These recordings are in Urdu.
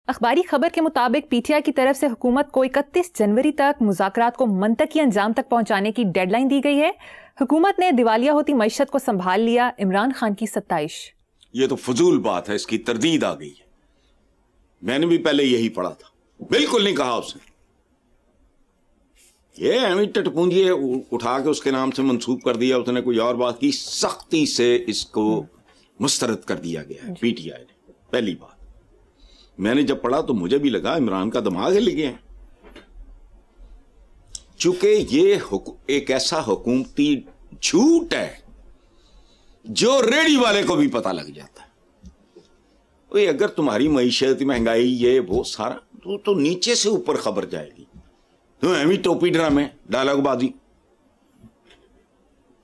اخباری خبر کے مطابق پی ٹی آئی کی طرف سے حکومت کو 31 جنوری تک مذاکرات کو منطقی انجام تک پہنچانے کی ڈیڈ لائن دی گئی ہے. حکومت نے دیوالیہ ہوتی معیشت کو سنبھال لیا. عمران خان کی ستائش. یہ تو فضول بات ہے, اس کی تردید آ گئی ہے. میں نے بھی پہلے یہی پڑھا تھا, بالکل نہیں کہا اس نے. یہ ایمی ٹٹ پونجی اٹھا کے اس کے نام سے منسوب کر دیا, اس نے کوئی اور بات کی, سختی سے اس کو مسترد کر دیا گیا ہے پی ٹی آئی نے. پہلی بات میں نے جب پڑھا تو مجھے بھی لگا عمران کا دماغ ہل گیا ہے, چونکہ یہ ایک ایسا حکومتی جھوٹ ہے جو ریڑھی والے کو بھی پتا لگ جاتا ہے. اگر تمہاری معیشت, مہنگائی, یہ وہ سارا تو نیچے سے اوپر خبر جائے گی. تو ایمی ٹوپی ڈرامے, ڈائلاگ بازی,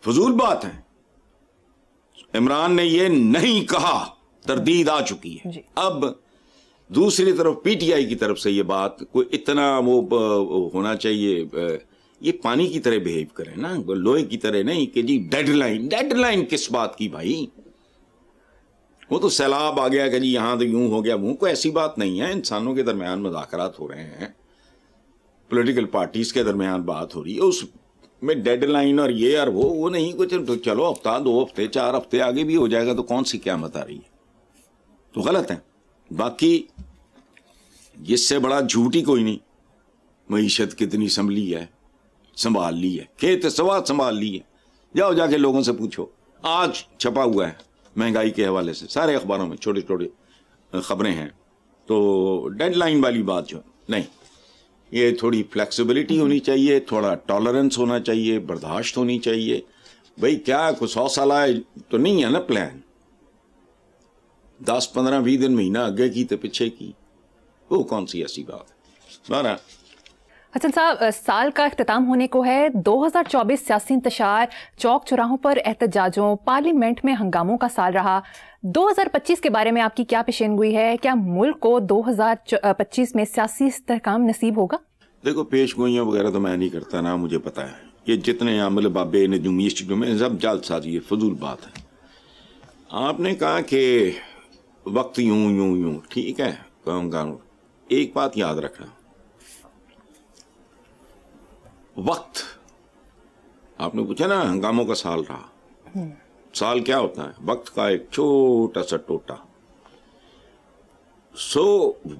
فضول بات ہے. عمران نے یہ نہیں کہا, تردید آ چکی ہے. اب دوسری طرف پی ٹی آئی کی طرف سے یہ بات کوئی اتنا وہ ہونا چاہیے, یہ پانی کی طرح بہیو کرے نا, لوہے کی طرح نہیں کہ جی ڈیڈ لائن. ڈیڈ لائن کس بات کی بھائی؟ وہ تو سیلاب آ گیا کہ جی یہاں تو یوں ہو گیا, وہ کوئی ایسی بات نہیں ہے. انسانوں کے درمیان مذاکرات ہو رہے ہیں, پولیٹیکل پارٹیز کے درمیان بات ہو رہی ہے, اس میں ڈیڈ لائن اور یہ اور وہ نہیں. کچھ چلو ہفتہ, 2 ہفتے, 4 ہفتے آگے بھی ہو جائے گا تو کون سی قیامت آ رہی ہے؟ تو غلط ہے. باقی اس سے بڑا جھوٹ ہی کوئی نہیں. معیشت کتنی سنبھلی ہے, سنبھال لی ہے, کھیت سواد سنبھال لی ہے. جاؤ جا کے لوگوں سے پوچھو. آج چھپا ہوا ہے مہنگائی کے حوالے سے سارے اخباروں میں چھوٹی چھوٹی خبریں ہیں. تو ڈیڈ لائن والی بات جو نہیں, یہ تھوڑی فلیکسیبلٹی ہونی چاہیے, تھوڑا ٹالرنس ہونا چاہیے, برداشت ہونی چاہیے. بھئی کیا کوئی 100 سالہ تو نہیں ہے نا پلان. 10, 15, 20 دن, مہینہ آگے کی تو پیچھے کی, وہ کون سی ایسی بات ہے؟ حسن صاحب, سال کا اختتام ہونے کو ہے. 2024 سیاسی انتشار, چوک چوراہوں پر احتجاجوں, پارلیمنٹ میں ہنگاموں کا سال رہا. 2025 کے بارے میں آپ کی کیا پیشین گوئی ہے؟ کیا ملک کو 2025 میں سیاسی استحکام نصیب ہوگا؟ دیکھو پیش گوئیاں وغیرہ تو میں نہیں کرتا نا, مجھے پتا ہے یہ جتنے عمل بابے نجومی میں سب جلد سازی ہے, فضول بات ہے. آپ نے کہا کہ وقت یوں یوں یوں, ٹھیک ہے, ایک بات یاد رکھنا, وقت آپ نے پوچھا نا ہنگاموں کا سال رہا. سال کیا ہوتا ہے؟ وقت کا ایک چھوٹا سا ٹوٹا.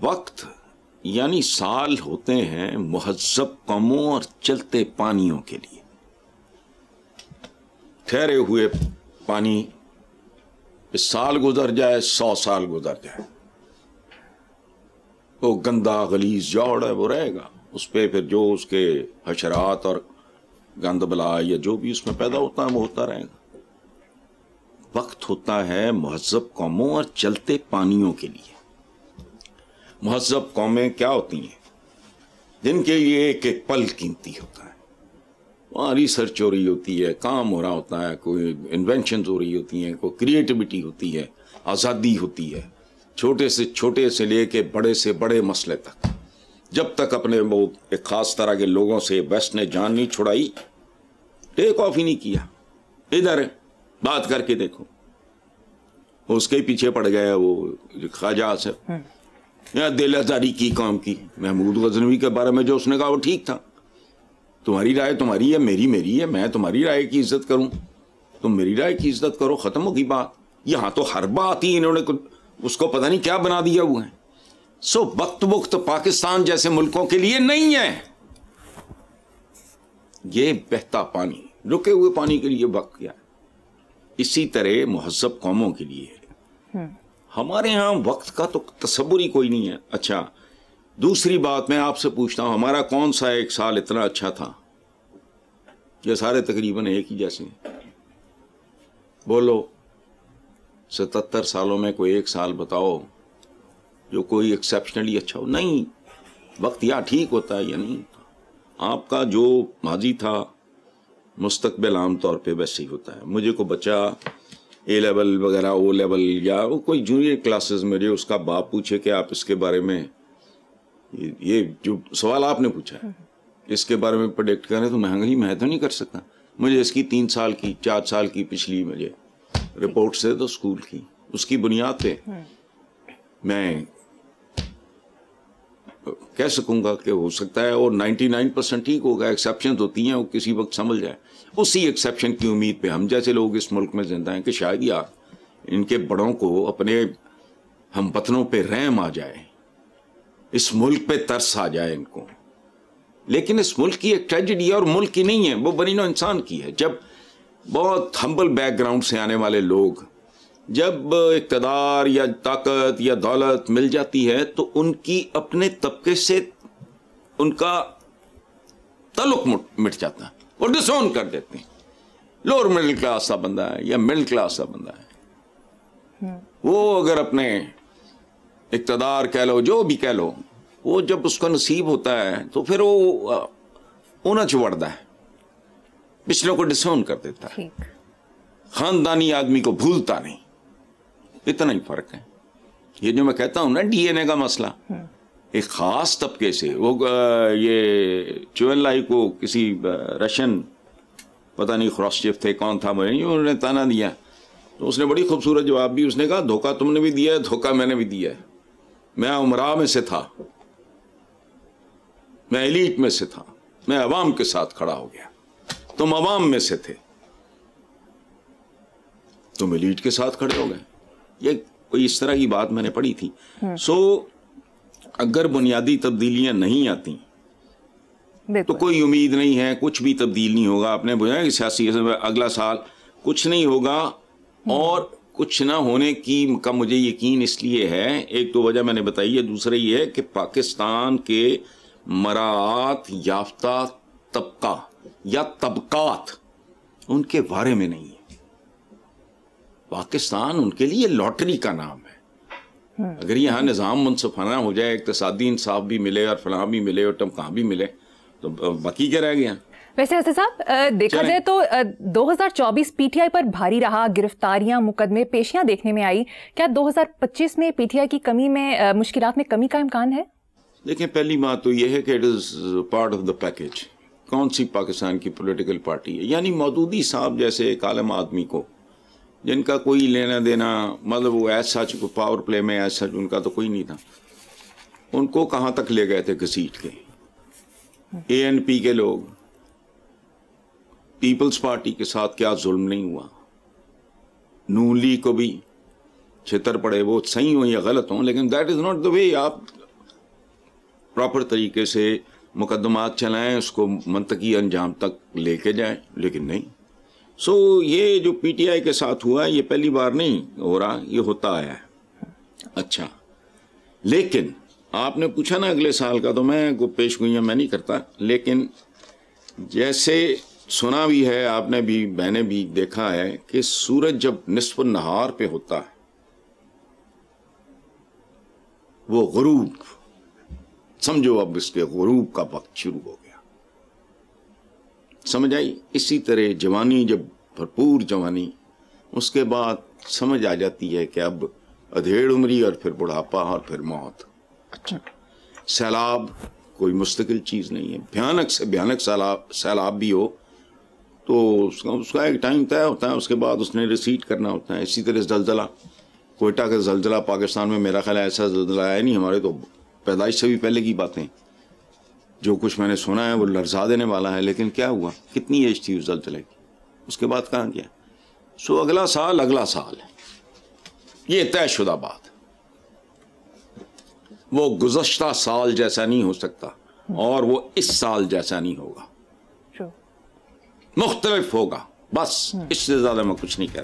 وقت یعنی سال ہوتے ہیں مہذب قوموں اور چلتے پانیوں کے لیے. ٹھہرے ہوئے پانی, سال گزر جائے, 100 سال گزر جائے, وہ گندا غلیظ جوڑ ہے وہ رہے گا. اس پہ پھر جو اس کے حشرات اور گند بلا یا جو بھی اس میں پیدا ہوتا ہے وہ ہوتا رہے گا. وقت ہوتا ہے مہذب قوموں اور چلتے پانیوں کے لیے. مہذب قومیں کیا ہوتی ہیں؟ جن کے لیے ایک ایک پل قیمتی ہوتا ہے. وہاں ریسرچ ہو رہی ہوتی ہے, کام ہو رہا ہوتا ہے, کوئی انوینشنز ہو رہی ہوتی ہیں, کوئی کریٹیوٹی ہوتی ہے, آزادی ہوتی ہے, چھوٹے سے لے کے بڑے سے بڑے مسئلے تک. جب تک اپنے وہ ایک خاص طرح کے لوگوں سے ویسٹ نے جان نہیں چھڑائی, ٹیک آف ہی نہیں کیا. ادھر بات کر کے دیکھو, اس کے پیچھے پڑ گیا وہ خواجہ سے دل آزاری کی کام کی. محمود غزنوی کے بارے میں جو اس نے کہا وہ ٹھیک تھا. تمہاری رائے تمہاری ہے, میری ہے, میں تمہاری رائے کی عزت کروں, تم میری رائے کی عزت کرو, ختم ہوگی بات. یہاں تو ہر بات ہی انہوں نے اس کو پتہ نہیں کیا بنا دیا ہوا ہے. وقت پاکستان جیسے ملکوں کے لیے نہیں ہے. یہ بہتا پانی, رکے ہوئے پانی کے لیے وقت کیا ہے. اسی طرح مہذب قوموں کے لیے ہے. ہمارے ہاں وقت کا تو تصور ہی کوئی نہیں ہے. اچھا دوسری بات میں آپ سے پوچھتا ہوں, ہمارا کون سا ایک سال اتنا اچھا تھا؟ یہ سارے تقریباً ایک ہی جیسے ہیں. بولو 77 سالوں میں کوئی ایک سال بتاؤ جو کوئی ایکسیپشنلی اچھا ہو. نہیں, وقت یا ٹھیک ہوتا ہے یا نہیں. آپ کا جو ماضی تھا مستقبل عام طور پہ ویسے ہی ہوتا ہے. مجھے کو بچہ اے لیول وغیرہ, او لیول یا کوئی جونیئر کلاسز میں جو اس کا باپ پوچھے کہ آپ اس کے بارے میں, یہ جو سوال آپ نے پوچھا ہے اس کے بارے میں پریڈکٹ کریں تو میں تو نہیں کر سکتا. مجھے اس کی 3 سال کی 4 سال کی پچھلی مجھے رپورٹ سے تو اسکول کی, اس کی بنیاد پہ میں کہہ سکوں گا کہ ہو سکتا ہے اور 99% ٹھیک ہوگا. ایکسیپشن ہوتی ہیں, وہ کسی وقت سمجھ جائے. اسی ایکسیپشن کی امید پہ ہم جیسے لوگ اس ملک میں زندہ ہیں کہ شاید یار ان کے بڑوں کو اپنے ہم وطنوں پہ رحم آ جائے, اس ملک پہ ترس آ جائے ان کو. لیکن اس ملک کی ایک ٹریجڈی ہے, اور ملک کی نہیں ہے, وہ بنی نوع انسان کی ہے. جب بہت ہمبل بیک گراؤنڈ سے آنے والے لوگ جب اقتدار یا طاقت یا دولت مل جاتی ہے تو ان کی اپنے طبقے سے ان کا تعلق مٹ جاتا ہے اور ڈس اون کر دیتے ہیں. لوور مڈل کلاس کا بندہ ہے یا مڈل کلاس کا بندہ ہے, وہ اگر اپنے اقتدار کہہ لو جو بھی کہہ لو, وہ جب اس کو نصیب ہوتا ہے تو پھر وہ اونا چوڑتا ہے, پچھلوں کو ڈس اون کر دیتا ہے. خاندانی آدمی کو بھولتا نہیں. اتنا ہی فرق ہے. یہ جو میں کہتا ہوں نا ڈی این اے کا مسئلہ, ایک خاص طبقے سے وہ یہ چوئلائی کو کسی رشین پتہ نہیں خروشچیف تھے کون تھا, مجھے انہوں نے تانا دیا تو اس نے بڑی خوبصورت جواب دی. اس نے کہا دھوکہ تم نے بھی دیا ہے, دھوکہ میں نے بھی دیا ہے. میں عمرا میں سے تھا, میں ایلیٹ میں سے تھا, میں عوام کے ساتھ کھڑا ہو گیا. تم عوام میں سے تھے, تم ایلیٹ کے ساتھ کھڑے ہو گئے. یہ کوئی اس طرح کی بات میں نے پڑھی تھی. سو اگر بنیادی تبدیلیاں نہیں آتی تو کوئی امید نہیں ہے, کچھ بھی تبدیل نہیں ہوگا. آپ نے بجھا کہ سیاسی اگلا سال کچھ نہیں ہوگا, اور کچھ نہ ہونے کا مجھے یقین اس لیے ہے, ایک تو وجہ میں نے بتائی ہے, دوسرا یہ ہے کہ پاکستان کے مراعات یافتہ طبقہ یا طبقات ان کے بارے میں نہیں ہے. پاکستان ان کے لیے لاٹری کا نام ہے. اگر یہاں نظام منصفانہ ہو جائے, اقتصادی انصاف بھی ملے اور فلاں بھی ملے اور تمکاں بھی ملے, تو باقی کیا رہ گیا. ویسے حسن صاحب دیکھا جائے تو 2024 پی ٹی آئی پر بھاری رہا, گرفتاریاں, مقدمے, پیشیاں دیکھنے میں آئی. کیا 2025 میں پی ٹی آئی کی کمی میں مشکلات میں کمی کا امکان ہے؟ دیکھیں, پہلی بات تو یہ ہے کہ it is part of the package. کون سی پاکستان کی پولیٹیکل پارٹی ہے؟ یعنی مودودی صاحب جیسے ایک عالم آدمی کو جن کا کوئی لینا دینا, مطلب وہ ایسا سچ پاور پلے میں ایسا ان کا تو کوئی نہیں تھا, ان کو کہاں تک لے گئے تھے گھسیٹ کے. اے این پی کے لوگ, پیپلز پارٹی کے ساتھ کیا ظلم نہیں ہوا. نون لیگ کو بھی چھتر پڑے, وہ صحیح ہوں یا غلط ہوں, لیکن دیٹ از ناٹ دا وے. آپ پراپر طریقے سے مقدمات چلائیں, اس کو منطقی انجام تک لے کے جائیں, لیکن نہیں. سو یہ جو پی ٹی آئی کے ساتھ ہوا ہے یہ پہلی بار نہیں ہو رہا, یہ ہوتا آیا ہے. اچھا, لیکن آپ نے پوچھا نا اگلے سال کا, تو میں کو پیش گوئیاں میں نہیں کرتا, لیکن جیسے سنا بھی ہے, آپ نے بھی, میں نے بھی دیکھا ہے کہ سورج جب نصف النہار پہ ہوتا ہے وہ غروب, سمجھو اب اس کے غروب کا وقت شروع ہو گیا. سمجھ آئی؟ اسی طرح جوانی, جب بھرپور جوانی, اس کے بعد سمجھ آ جاتی ہے کہ اب ادھیڑ عمری اور پھر بڑھاپا اور پھر موت. اچھا, سیلاب کوئی مستقل چیز نہیں ہے. بھیانک سے بھیانک سیلاب بھی ہو تو اس کا ایک ٹائم طے ہوتا ہے, اس کے بعد اس نے ریسیٹ کرنا ہوتا ہے. اسی طرح زلزلہ, کوئٹہ کا زلزلہ پاکستان میں میرا خیال ایسا زلزلہ آیا نہیں, ہمارے تو پیدائش سے بھی پہلے کی باتیں, جو کچھ میں نے سنا ہے وہ لرزا دینے والا ہے. لیکن کیا ہوا, کتنی ایج تھی اس زلزلے کی, اس کے بعد کہاں گیا. سو اگلا سال ہے, یہ طے شدہ بات. وہ گزشتہ سال جیسا نہیں ہو سکتا اور وہ اس سال جیسا نہیں ہوگا, مختلف ہوگا. بس اس سے زیادہ میں کچھ نہیں کہہ رہا.